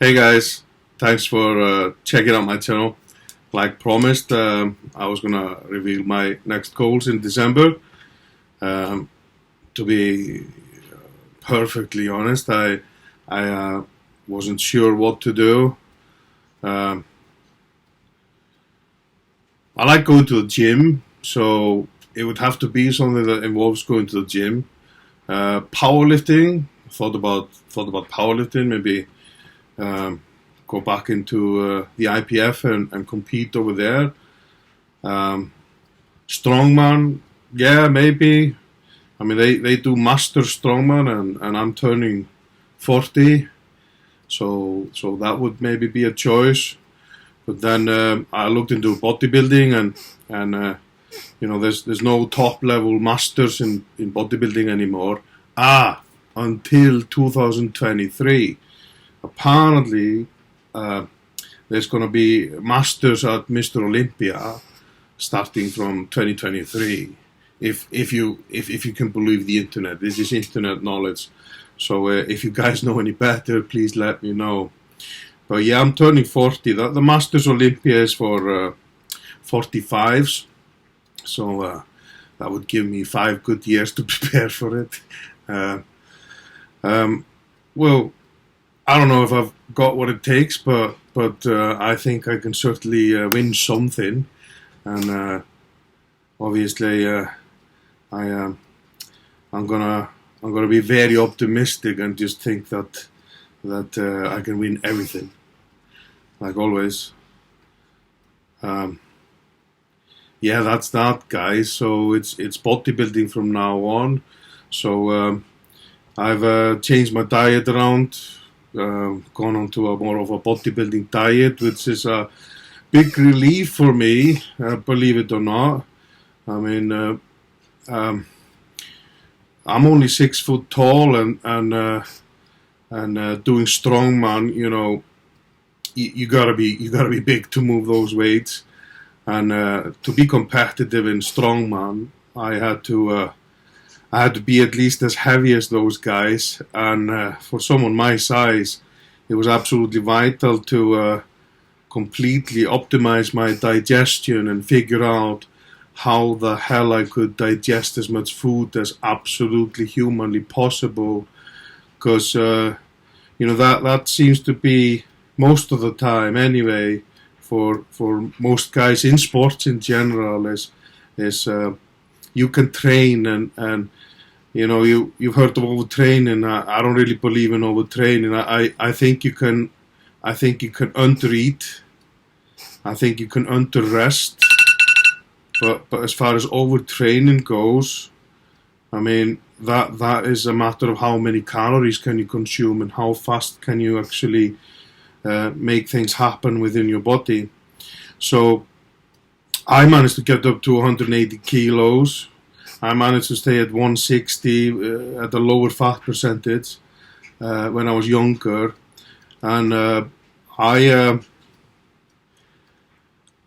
Hey guys, thanks for checking out my channel. Like promised, I was gonna reveal my next goals in December. Um, to be perfectly honest, I wasn't sure what to do. Um, I like going to the gym, so it would have to be something that involves going to the gym. Powerlifting, thought about powerlifting, maybe um, go back into the IPF and compete over there. Um, Strongman, yeah, maybe. I mean, they do master strongman, and I'm turning 40, so that would maybe be a choice. But then I looked into bodybuilding, and there's no top level masters in bodybuilding anymore. Until 2023. Apparently, uh, there's going to be masters at Mr. Olympia starting from 2023. If you can believe the internet, this is internet knowledge. So if you guys know any better, please let me know. But yeah, I'm turning 40. The Masters Olympia is for 45s, so that would give me 5 good years to prepare for it. Uh, um, well, I don't know if I've got what it takes, but I think I can certainly win something, and obviously I I'm gonna be very optimistic and just think that I can win everything, like always. Um, yeah, that's that, guys. So it's bodybuilding from now on. So I've changed my diet around, gone on to a more of a bodybuilding diet, which is a big relief for me, believe it or not. I mean, um, I'm only 6 foot tall, and doing strongman. You gotta be big to move those weights, and to be competitive in strongman, I had to be at least as heavy as those guys, and for someone my size, it was absolutely vital to completely optimize my digestion and figure out how the hell I could digest as much food as absolutely humanly possible, because that seems to be most of the time anyway for most guys in sports in general is you can train, and you've heard of overtraining. I don't really believe in overtraining. I think you can undereat. I think you can underrest. But as far as overtraining goes, I mean that is a matter of how many calories can you consume and how fast can you actually make things happen within your body. So I managed to get up to 180 kilos. I managed to stay at 160 at a lower fat percentage when I was younger, and I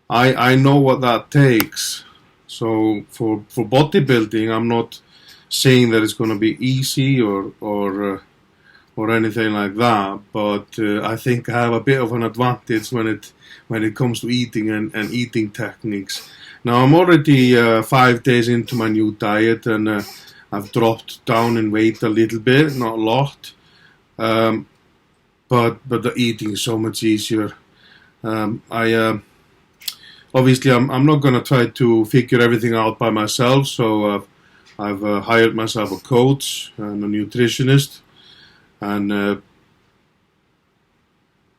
I know what that takes. So for bodybuilding, I'm not saying that it's going to be easy or anything like that, but I think I have a bit of an advantage when it comes to eating and eating techniques. Now I'm already 5 days into my new diet, and I've dropped down in weight a little bit, not a lot, um, but the eating is so much easier. I Obviously I'm not going to try to figure everything out by myself, so I've hired myself a coach and a nutritionist, and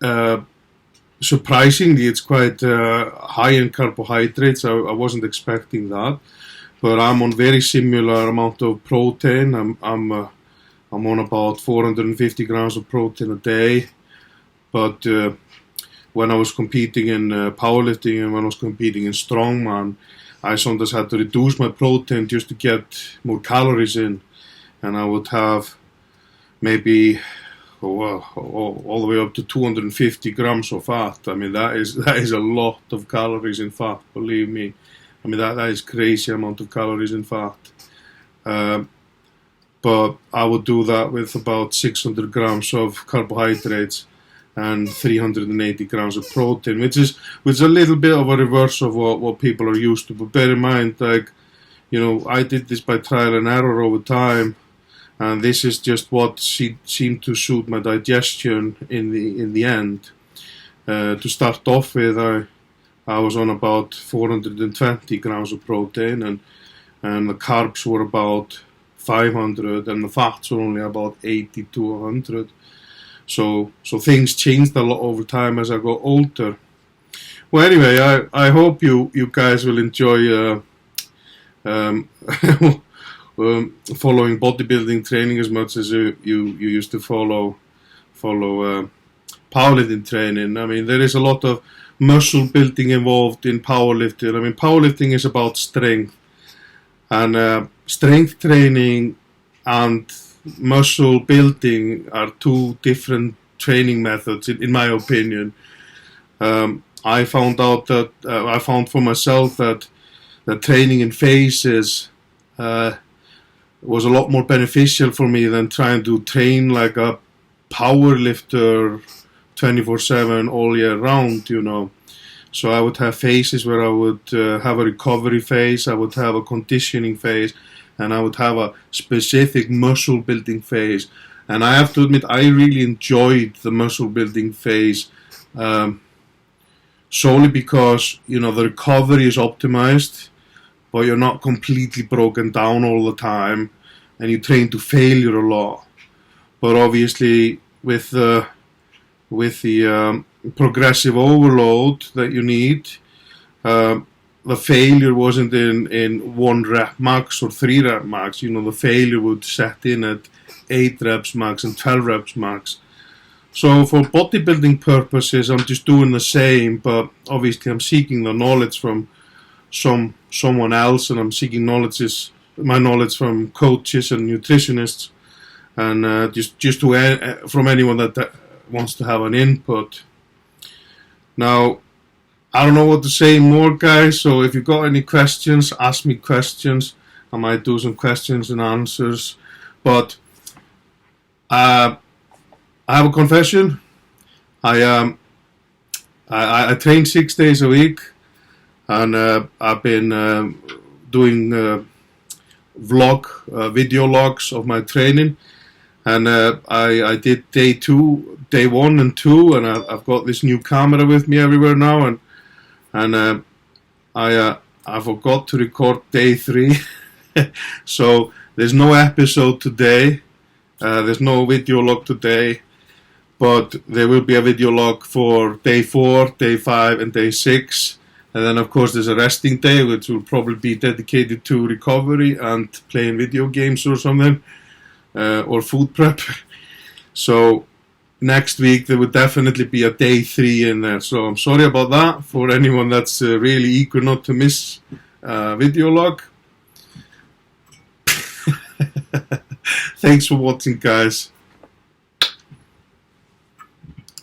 uh, surprisingly, it's quite high in carbohydrates. I wasn't expecting that, but I'm on very similar amount of protein. I'm on about 450 grams of protein a day. But when I was competing in powerlifting and when I was competing in strongman, I sometimes had to reduce my protein just to get more calories in, and I would have maybe all the way up to 250 grams of fat. I mean, that is a lot of calories in fat, believe me. I mean, that is crazy amount of calories in fat. Um, but I would do that with about 600 grams of carbohydrates. and 380 grams of protein, which is a little bit of a reverse of what people are used to. But bear in mind, like, you know, I did this by trial and error over time, and this is just what seemed to suit my digestion in the end. To start off with, I was on about 420 grams of protein, and the carbs were about 500, and the fats were only about 80 to 100. So things changed a lot over time as I got older. Well, anyway, I hope you guys will enjoy following bodybuilding training as much as you used to follow powerlifting training. I mean, there is a lot of muscle building involved in powerlifting. I mean, powerlifting is about strength, and strength training and muscle building are two different training methods, in my opinion. I found for myself that training in phases was a lot more beneficial for me than trying to train like a power lifter 24/7 all year round, you know. So I would have phases where I would have a recovery phase, I would have a conditioning phase, and I would have a specific muscle building phase. And I have to admit, I really enjoyed the muscle building phase, solely because, you know, the recovery is optimized, but you're not completely broken down all the time, and you train to failure a lot. But obviously, with the progressive overload that you need, the failure wasn't in 1 rep max or 3 rep max. You know, the failure would set in at 8 reps max and 12 reps max. So for bodybuilding purposes, I'm just doing the same, but obviously I'm seeking the knowledge from someone else, and I'm seeking my knowledge from coaches and nutritionists, and from anyone that wants to have an input. Now, I don't know what to say more, guys, so if you've got any questions, ask me questions. I might do some questions and answers, but I have a confession. I train 6 days a week, and I've been doing video logs of my training, and I did day 1 and 2, and I've got this new camera with me everywhere now, and I forgot to record day 3, so there's no episode today, there's no video log today, but there will be a video log for day 4, day 5, and day 6. And then, of course, there's a resting day, which will probably be dedicated to recovery and playing video games or something, or food prep. So next week, there will definitely be a day 3 in there. So I'm sorry about that for anyone that's really eager not to miss video log. Thanks for watching, guys.